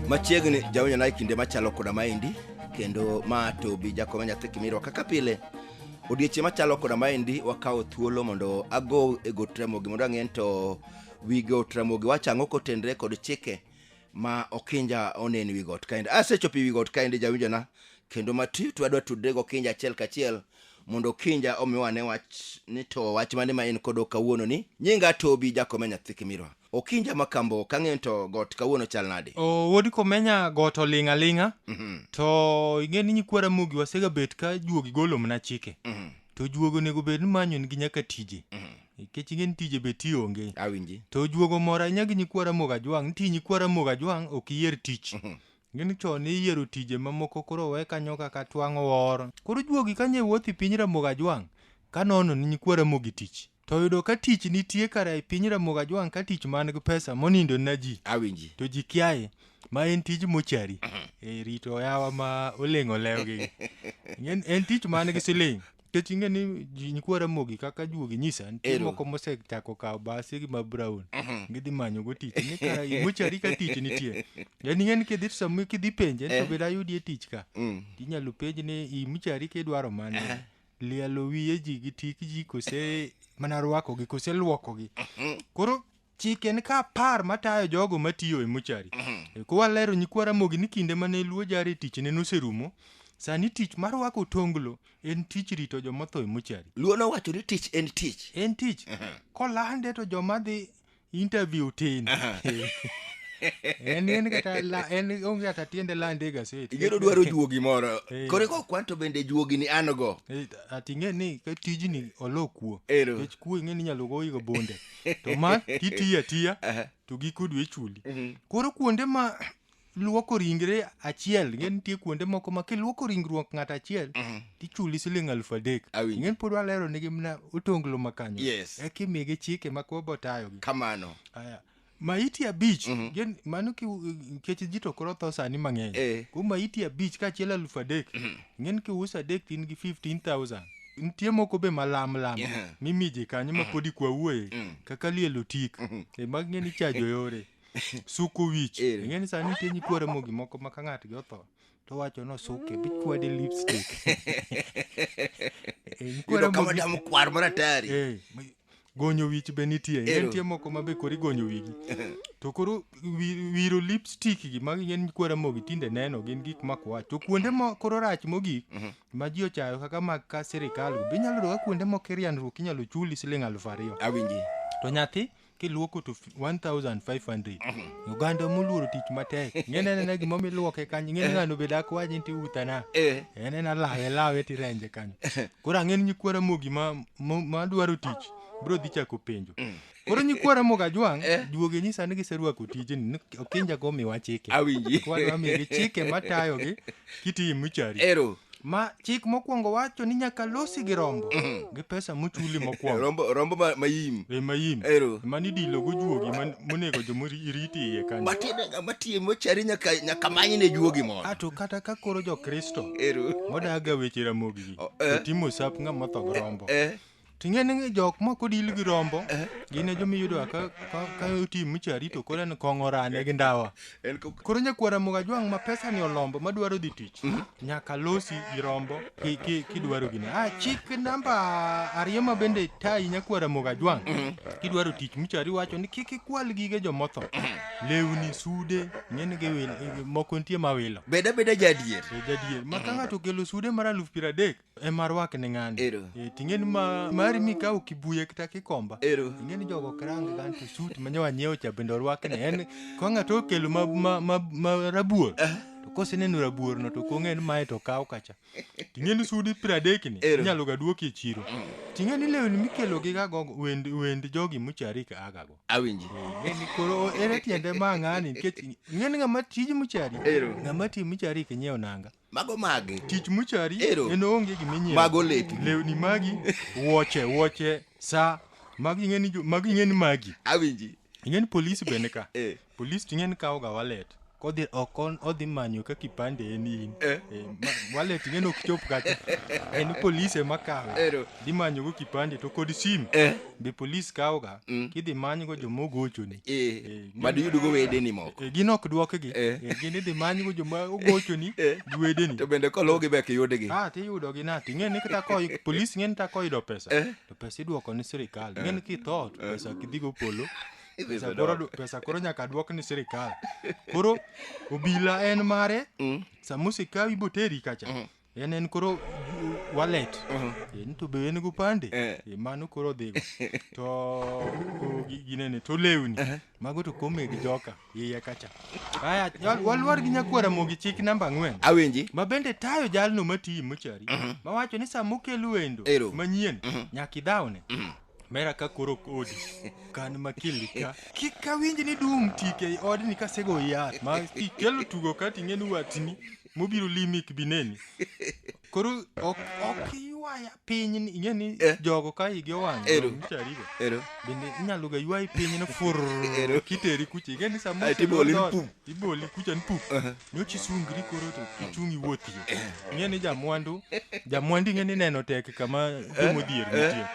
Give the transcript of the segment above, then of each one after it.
Machiegni jawnya na kinde machalo koda maendi kendo ma to bi jakoma nyathi Kimirwa kaka pile odiechieng' machalo koda maendi wakawo thuolo mondo ago e got Ramogi mondo ang'en to wi got Ramogi wachang'o kotenre kod chike ma Okinja onen wi got kaendi. Asechopo wi got kaendi jawinjona kendo mati to adwa tudre go Okinja achiel kachiel mondo Okinja omiwane wach ni to wach mane ma en kod kawuono ni. Nyinga Tobi jakoma nyathi Kimirwa. Okinja makambo kang'en to got kawuono chal nade? Wodi komenya got olinga linga. To ing'eni nyikwara Ramogi wasega bet ka juogi golo mna chike. To juogo nego bed manyo ngi nyaka tije. Nikech ing'eni tije beti onge. Awinji. To juogo mora nyagi nyikwara Ramogi ajwang', nti nyikwara Ramogi ajwang' ok yier tich. Ng'eni chon iyiero tije mamoko koro we kanyo kaka twang'o wor. Koro juogi kanye wuothi piny Ramogi ajwang' kanono ni nyikwara Ramogi tich. To yudo ka tich nitie kare e piny Ramogi ajwang' ka tich man gi pesa monindo na ji. Awinji. To ji kiaye ma en tij mochari. Rito yawa ma oleng'o lewgi. En tich man gi siling. Nikech ing'eni nyikwara Ramogi kaka juogi nyisa nitie moko mosechako kawo base gi ma brown. Gidhi manyo go tich ni kara mochari ka tich nitie. Yani ing'eni kidhi samo kidhi penje to bed ayudie tich ka. Inyalo penj ni i mochari kidwaro mane. Lielo wiye ji gi tik ji kose mana rwako gi kose luoko gi. Koro chike ni ka par matayo jogo matiyo e mochari. Ko walero nyikwara Ramogi ni kinde mane luo jare tich ne noserumo. Sani tich mar rwako tonglo en tich rito joma tho e mochari. Luono wacho ni tich en tich. En tich. Kolande to joma dhi interview tin. En kata en onge ata tiende lande gaset. Igero dwaro juogi moro. Kore ko kwanto bende juogi ni an go. Ati ng'eni ka tijni olokuo. Kech kuo ing'eni nyalo goyi go bonde. To ma titiya tiya to giko dwe chuli. Koro kuonde ma luoko ringre achiel, ng'eni nitie kuonde moko ma kiluoko ringruok ng'at achiel tichuli siling 3,000. Ng'eni pod walero nigi mna otonglo makanyo. Yes. Kimigi chike ma ko botayogi. Kamano. Maiti abich, mano kech ji to koro tho sani mang'eny. Ko maiti abich ka achiel 3,000. Ng'eni kiuso adek tin gi 15,000. Nitie moko be malam mimiji kanyo ma podi kwa uwe kaka lielo tik. Mag ng'eni chajo yore. Suko wich. Ng'eni sani nitie nyikwara Ramogi moko ma ka ng'atgi otho to wacho no suke bich kwade lipstick. Nyikwara Ramogi kama kwar maratari. Gonyo wich be nitie. Nitie moko ma be kori gonyo wigi. To koro wiro lipstick gi mag ng'eni nyikwara Ramogi tinde neno gin gik makwach. To kuonde mo koro rach mogik ma ji ochayo kaka mag ka sirikal go. Binyalo doga kuonde moko rianruok inyalo chuli siling 2,000. Awinji. To nyathi kiluoko to 1,500. Uganda moluoro tich matek. Ng'ene gima miluoke kanyo. Ng'ene ng'ano bed akwaji nti utana. En lawe tirenje kanyo. Koro ang'eni nyikwara Ramogi ma dwaro tich bro dhi chako penjo. Koro nyikwara Ramogi ajwang' juogi nyisa ni giserwako tijni Okinja go miwa chike. Awinji. Kwadwa migi chike matayogi kitiyo mochari. Ma chik mokwongo wacho ni nyaka losi gi rombo gi pesa mochuli mokwongo. Rombo mayim. Mayim. Mani dilo go juogi monego jomoriti iye kanyo. Matiye mochari nyaka manyne juogi moro. Ato kata ka koro jo Kristo modaga weche Ramogi gi. Timo sap ng'ama tho gi rombo. Ting'eni jok moko dil gi rombo gine jomiyudo ka oti mochari to koro en kong'o rane gi ndawa. Koro nyikwara Ramogi ajwang' ma pesa ni olombo madwaro dhi tich nyaka losi gi rombo kidwaro gini. Chik namba 2 ma bende tayi nyikwara Ramogi ajwang' kidwaro tich mochari wacho ni kik ikwal gige jomotho. Lewni, sude, ng'eni gi moko nitie mawilo. Beda jadier. Jadier. Ma ka ng'ato kelo sude mar 30,000 ema rwak ne ng'ani. Ting'eni mari mikawo kibuye kata kikomba. Ing'eni jogo krang ganto suit manyawa nyiewo cha bende orwakne. En ka ng'ato okelo ma rabuor. To koseneno rabuor no to kong'en mae to kaw kacha. Ting'eni sudi 30 ni inyalo ga duoki e chiro. Ting'eni lewni mikelo gi ga wend jogi mochari ka agago. Awinji. Ng'eni koro ere tiende ma ng'ani nikech ng'eni ng'ama tiji mochari. Ng'ama ti mochari ke nyiewo nanga. Mago magi. Tich mochari en onge giminyiewo. Mago lepi. Lewni magi, wuoche, sa, magi ng'eni magi. Awinji. Ing'eni polisi bende ka. Polisi ting'eni kawo ga wallet. kodhi okon odhi manyo ka kipande en in wallet ng'en ok chop kacha en polise makawe dhi manyo go kipande to kod sim be polis kawo ga kidhi manyo go joma ogochoni madiyud go wedeni moko gin ok dwokgi gin idhi manyo go joma ogochoni gi wedeni to bende koluwgi be kiyudgi tiyudogi na ting'eni kata polis ng'eni ta koyudo pesa to pesa idwoko ni sirikal ng'eni kitho to pesa kidhigo polo pesa koro nyaka dwok ni sirikal koro obila en mare samosikawi boteri kacha en koro wallet to be en go pande mano koro dhigo to ginene to lewni mago to kome gi joka iye kacha aya walwar gi nyakwara mogi chik namba 4 awinji ma bende tayo jalno matiyo mochari mawacho ni samokelo wendo manyien nyaka idhawne mera ka koro kodi kan makili ka kika winji ni dum tike odni ka sego yath ma kelo tugo ka ting'eni watni mobiro limik bineni koro ok yuaya piny ni ing'eni jogo ka igi owang' mcharigo bende inyalo ga yuayi piny no fur kiteri kuche ing'eni iboli kucha ni pup nyochi sungri koro to kichungi wuothie ing'eni jamwandu ing'eni neno tek kama jomodhier nitie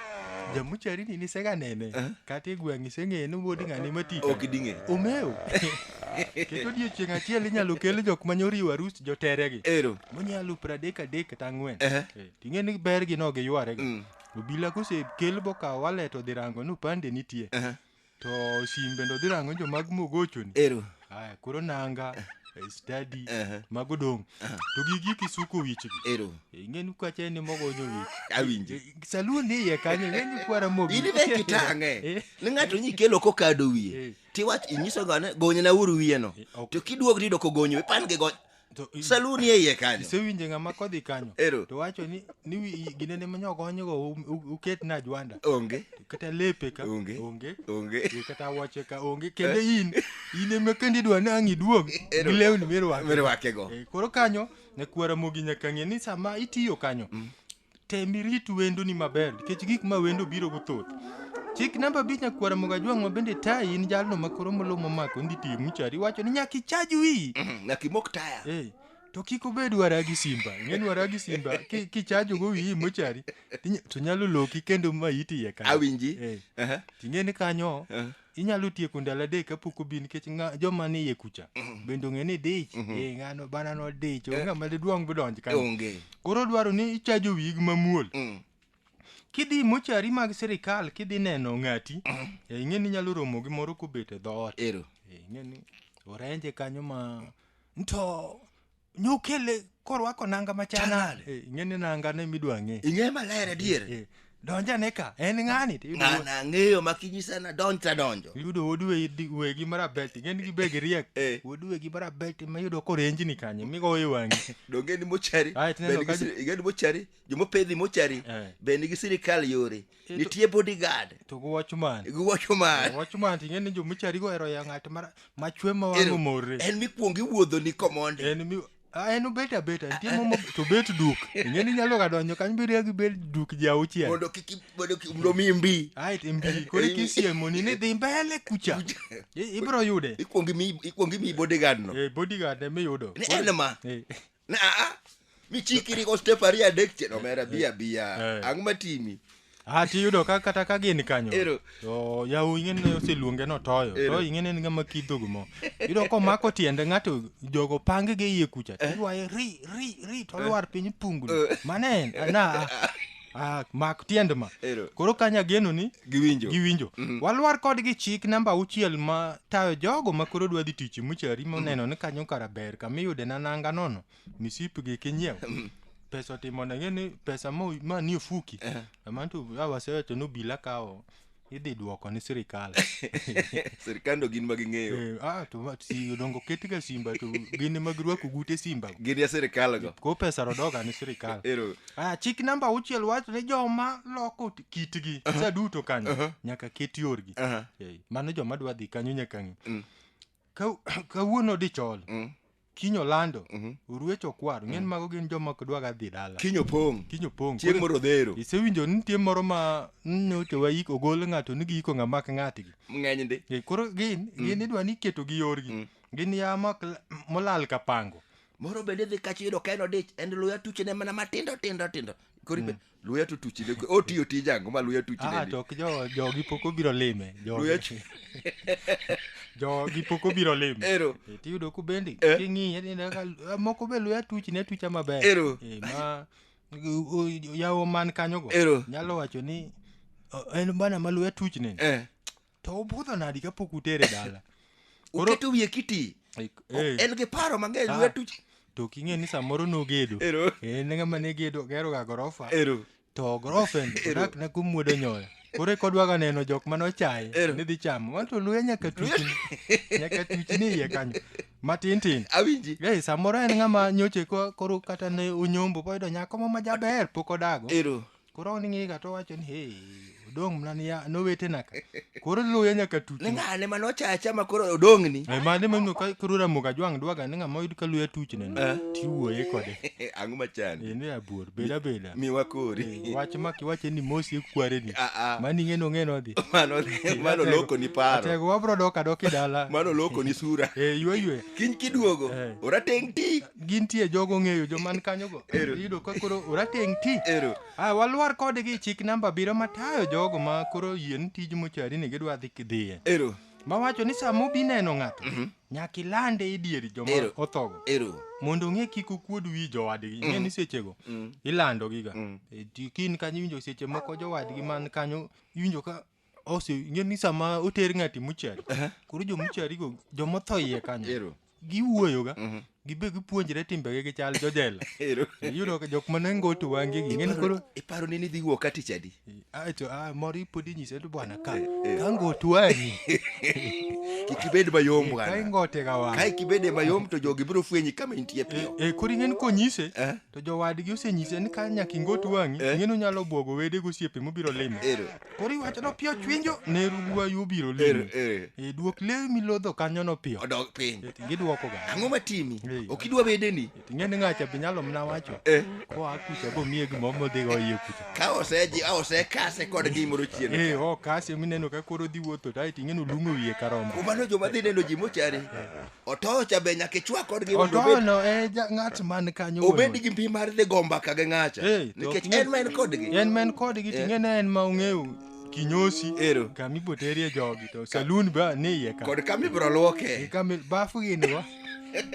jamuchari ni nisega nene kata igweng'i seng'e ni wuodi ng'ani matika ok ding'e omeo keto odiochieng' achiel inyalo kel jok manyoriwo arus joteregi monyalo 33 kata 4 ting'eni bergi no giywarega obila kosekel bokawo wallet odhi rango ni upande nitie to simbe ndo dhi rango jomag mogochoni aya koro nanga study mago dong to gigi kisuko wichgi ing'eni kacha ni mogonyo wich awinji salun ni ye kanyo ng'eni kwara mogi ini be kitang'e ni ng'ato nyikelo kokado wiye tiwach inyiso gane gonyna uru wiye no to kiduog rido kogonyo pan ge salun ye ye kanyo sewinje ng'ama kodhi kanyo to wacho ni ginene manyogonyo go uket na jwanda onge kata lepe ka onge kata wache ka onge kende in ema kendi dwa nang'i duog gilewni mirwake go koro kanyo ne kwara mogi nyaka ng'e ni sama itiyo kanyo temi rit wendo ni maber nikech gik ma wendo biro go thoth chik namba 5 nyakwara moga jwang' ma bende tayi in jalno makoro molomo mako ndi tim mchari wacho ni nyaki chaj wi nyaki mok taya to kiko bed waragi simba ng'en waragi simba kichajo go wi mochari to nyalo loki kendo ma iti ye kanyo awinji ting'eni kanyo inyalo tieko ndalo 3 kapok obi nikech joma ni ye kucha bendo ng'eni dich ng'ano bana no dich ng'ama duong' bodonj kanyo koro dwaro ni ichajo wig mamuol kidhi mochari mag sirikal kidhi neno ng'ati ing'eni nyalo romo gi moro kobet e dhoot ing'eni orenje kanyo ma nto nyokele korwako nanga machana ing'eni nanga ne midwa ng'e ing'e maler adier donjane ka en ng'ani ng'ana ng'eyo makinyisana donjo yudo wuod wegi marabet ing'eni gibegi riek wuod wegi marabet mayudo korenjni kanye migoye wang'i donge ni mochari ing'eni mochari jomopedhi mochari be nigi sirikal yore nitie bodyguard to go watchman ing'eni jomochari go ero ya ng'at machwe ma wang'o morre en mikwongo iwuodho ni komonde en obet abeta nitie momo to bet duk ing'eni nyalo ga donjo kanyo bedo gi bet duk jauchiel mondo mi mbi mbi koro kisiemo ni dhi mbele kucha ibro yude ikwongi mi bodyguard no bodyguard emiyudo ni en ma na michikiri ko step ariyo adek cheno mera bia ang' matimi tiyudo kata ka gin kanyo to yawu ing'eni oseluonge no toyo ing'eni en ng'ama kidhogo mo yudo komako tiende ng'ato jogo pange ge iye kucha tiwaye ri to lwar piny pungno manen mak tiende ma koro kanya geno ni giwinjo walwar kodgi chik namba 6 ma tayo jogo ma koro dwa dhi tich mochari moneno ni kanyo kara ber kamiyude na nanga nono misipgi kinyiew pesa otimo na ng'eni pesa ma ni ofuki amanto awasewacho no bila kawo idhi duoko ni sirikal sirikando gin maging'eyo to si dongo ketga simba to gin magirwako gute simba gin ya sirikal go ko pesa rodoga ni sirikal chik namba 6 wacho ni joma loko kitgi sa duto kanyo nyaka ket yorgi mano joma dwa dhi kanyo nyaka ng'i kawuono dichol kinyo lando uruecho kwaro ng'en mago gin joma ok dwa ga dhi dala kinyo pong chieng' morodhero isewinjo ni nitie moro ma nyocha waiko ogol ng'ato ni giiko ng'ama k ng'atgi ng'eny ndi koro gin idwa ni iketo gi yorgi gin ya molal ka pango moro bende dhi kachi yudo ka en odich en luya tuchene mana matindo koro luya to tuchine otiyo tijango ma luya tuchine to jogi pok obiro lime jogi pok obiro lime tiyudo ku bende king'iye moko be luya tuchne tucha maber ma yawo man kanyogo nyalo wacho ni en bana ma luya tuchne to obudho nadi kapok utere dala uketo wiye kiti en gi paro mang'eny luya tuch to king'e ni samoro nogedo en ng'ama ne gero ga gorofa to gorofen odak na kumwodo nyoyo koro kodwaga neno jok manochaye ni dhi chamo wanto luya nyaka tuchni iye kanyo matin awinji samoro en ng'ama nyoche koro kata ne onyombo poyudo nyako mo majaber pok odago koro ning'iga to wacho ni odong' mana ni nowetena ka koro luya nyaka tuchni ng'ane manochacha ma koro odong'ni mane mano koro Ramogi Ajwang' dwaga ni ng'ama oyud ka luya tuchne tiwuoye kode ang'o machandi ne abuor beda miwa kori wach ma kiwache ni mosi kwareni mani ng'eno dhi mano loko ni paro atego wabro dok adoki dala mano loko ni sura ywe kiny kiduogo orateng' ti gintie jogo ng'eyo joman kanyogo yudo ka koro orateng' ti walwar kodgi chik namba 7 matayo jogo ma koro yien tij mochari ni gidwa dhi kidhiye mawacho ni samobi neno ng'ato nyaka ilande e dier joma othogo mondo ng'e kik okuod wi jowadgi ng'e ni sechego ilando giga kin kanyo iwinjo seche moko jowadgi man kanyo iwinjo ka ng'e ni sama oter ng'ati mochari koro jomocharigo jomotho iye kanyo giwuoyoga gibe gipuonjre timbegi gichal jojela yudo ka jok mane ngoto wangegi ng'eni koro iparo ni dhi wuok kati chadi moro ipodi nyise to bwana ka ngoto wangi kik ibed mayom bwana ka ngote ga wang ka kibede mayom to jogi biro fwenyi kama intie piyo koro ng'eni konyise to jowadgi osenyise ni ka nyaka ngoto wangi ng'eni onyalo bwogo wede gosiepe mobiro lime koro iwacho no piyo chwinjo ne ruwayo biro lime duok lewi milodho kanyo no piyo odok piny gidwoko ga ang'o matimi okidwa wedeni ng'eni ng'acha be nyalo mna wacho koa kucha bomiye gimoro modhigo iye kucha ka osekase kod gimoro chieno kase mineno ka koro dhi wuotho to aeto ing'eni olung'o wiye karombo mano joma dhi neno ji mochari otocha be nyaka ichwak kodgi otono ng'at man kanyo obed gi mbi mar dhi gomba ka gi ng'acha nikech en ma en kodgi ting'eni en ma ong'eyo kinyosi kamiboterie jogi to saloon ba ni iye ka kod kamibro luoke bafu giniwa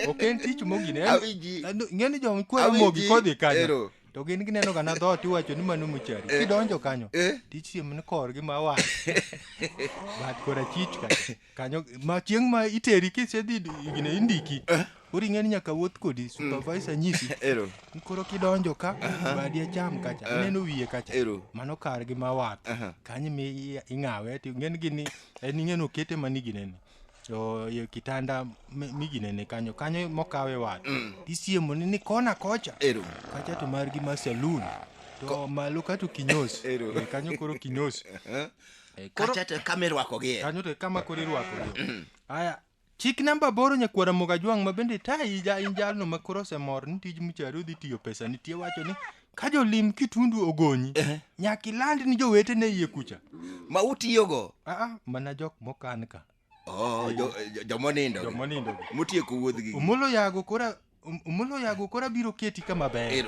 ok en tich mogine ng'eni joma kwero mogi kodhi kanyo to gin gineno ga na dhot iwacho ni mano mochari kidonjo kanyo tichiem ni korgi ma wang' bat kora chich kanyo ma chieng' ma iteri kisedhi gine indiki koro ing'eni nyaka wuoth kodi supervisor nyisi koro kidonjo ka badi acham kacha ineno wiye kacha mano kargi ma wath kanyo mi ing'awe ng'eni gini en ing'eni okete manigi nene to kitanda miginene kanyo mokawe wath tisiemo ni kona kocha kacha to margi ma saloon to malo kato kinyos kanyo koro kinyos kacha to kamirwako gi kanyo to kama koro irwako gi aya chik namba 8 nyakwara Ramogi Ajwang' ma bende tayi jalno ma koro osemor ni tij mochari odhi tiyo pesa nitie wacho ni ka jolim kitundu ogonyi nyaka iland ni jowetene iye kucha ma utiyogo mana jok mokan ka jomonindo motieko wuodhgi Omolo yago kora biro keti kama ber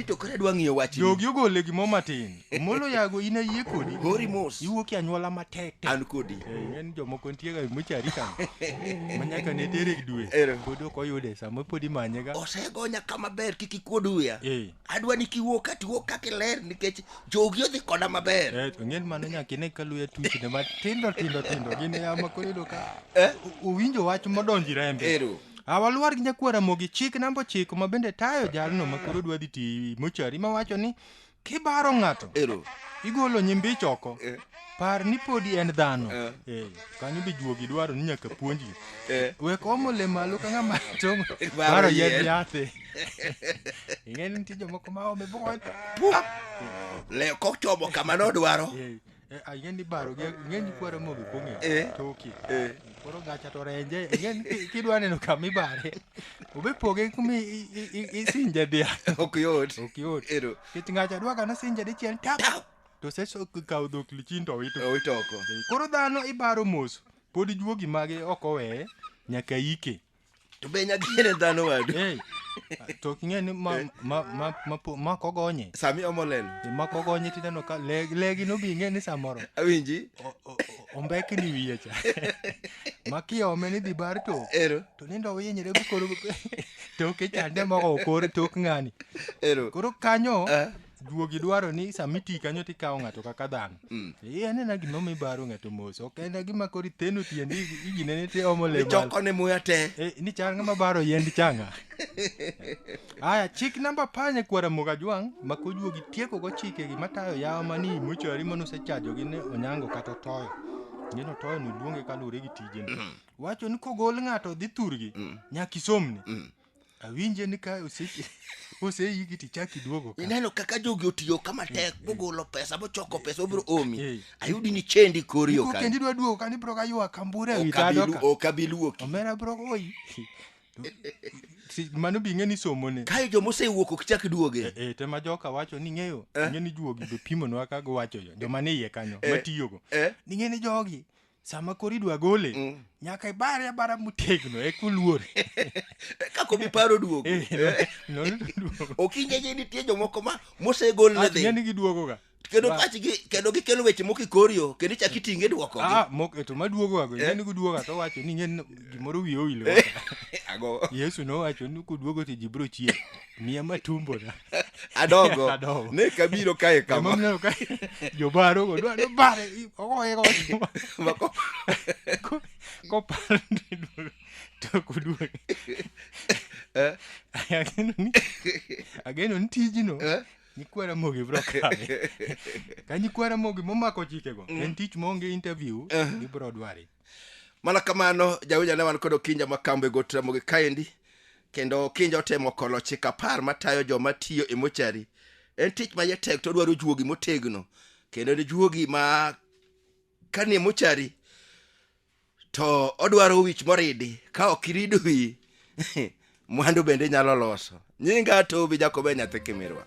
to kora dwa ng'iyo wach jogi ogole gimo matin Omolo yago ina yie kodi hori mos iwuok anyuola matek an kodi ng'en jomoko nitie ga mochari kan manyaka ne tere dwe pod ok oyude sama podi manye ga osegonya kama ber kik ikuod wiya adwa ni kiwuok kaka ler nikech jogi odhi koda maber to ng'en mano nyaka ine ka luya tuchne matindo gin yama koro yudo ka owinjo wach modonji rembe waluwar gi nyakwara Ramogi chik namba 9 ma bende tayo jalno ma koro dwa dhi ti mochari ma wacho ni kibaro ng'ato igolo nyimbi choko par ni podi en dhano kanyo be juogi dwaro ni nyaka puonji wek omo le malo ka ng'ama tong' baro yedh yathe ing'eni nitie jomoko ma ome boy le kochomo kama nodwaro ing'eni baro gi ng'eni kwara Ramogi kong'e toki koro gacha to renje ingen kidwa neno kama ibare obe poge kumi isinje dia ok yot ero kit ngacha dwa kana sinje dichiel tap to seso kaw dhok lichin to oko koro dhano ibaro mos pod juogi mage ok owe nyaka ike to be nyagine dhano wadu to king'e ni ma kogonye sami omolelo ma kogonye tineno ka legi no bi ng'e ni samoro awinji ombeki ni wiye cha ma kiome ni dhi bar to nindo winyre koro toke chande moko kor tok ng'ani koro kanyo juogi dwaro ni samiti kanyo tikawo ng'ato kaka dhano anena gimomi baro ng'ato mos ok en gima koro theno tiendi iginene te omo le choko ne muya te ni chal ng'ama baro yiend changa aya chik namba panye kwara moga jwang' mako juogi tieko go chikegi matayo yawa mani mochari manosechajogi ne onyango kata toyo ngeno toyo no luonge kalure gi tijeni wacho ni kogol ng'ato dhi thurgi nyaki somni awinje ni ka oseyigi tichaki duogo ka ineno kaka jogi otiyo kama tek bogolo pesa bochoko pesa obiro omi ayudi ni chendi korio ka kendi dwa duogo kani bro ka ywa kambure wi tado ka okabiluoki omera bro oi mano bi ng'eni somo ne kayo jomo osewuok ok chak duoge tema joka wacho ni ng'eyo ng'eni juogi be pimo nwa ka wacho yo joma ne iye kanyo matiyogo ni ng'eni jogi sama kori dwa gole nyaka ibare bara mutegno e kuluor kako bi paro duogo okinje nitie jomoko ma mosegol ne dhi ng'eni giduogo ga kendo pachgi kendo gikelo weche mokikorio kendo chak itinge duoko gi to maduogo ga ng'eni giduogo to wacho ni ng'eni gimoro wiyo owilo ago Yesu no wacho ni kuduogo to ji bro chier miya matumbo na adogo ne kabiro kae kama mama ka jobaro go dwa bare ogoye ko pande to kuduogo ageno ni tijino nyikwara mogi bro kae ka nyikwara mogi momako chikego en tich monge interview gi bro dware mana kamano jawuja ne wan kod Okinja Makambe gotra mogi kaendi kendo Okinja otemo kolo chik 10 matayo joma tiyo e mochari en tich ma yatek to dwaro juogi motegno kendo ni juogi ma kanie mochari to odwaro wich moridi ka ok irido wi mwandu bende nyalo loso nyinga to bi Jacob nyathi Kimirwa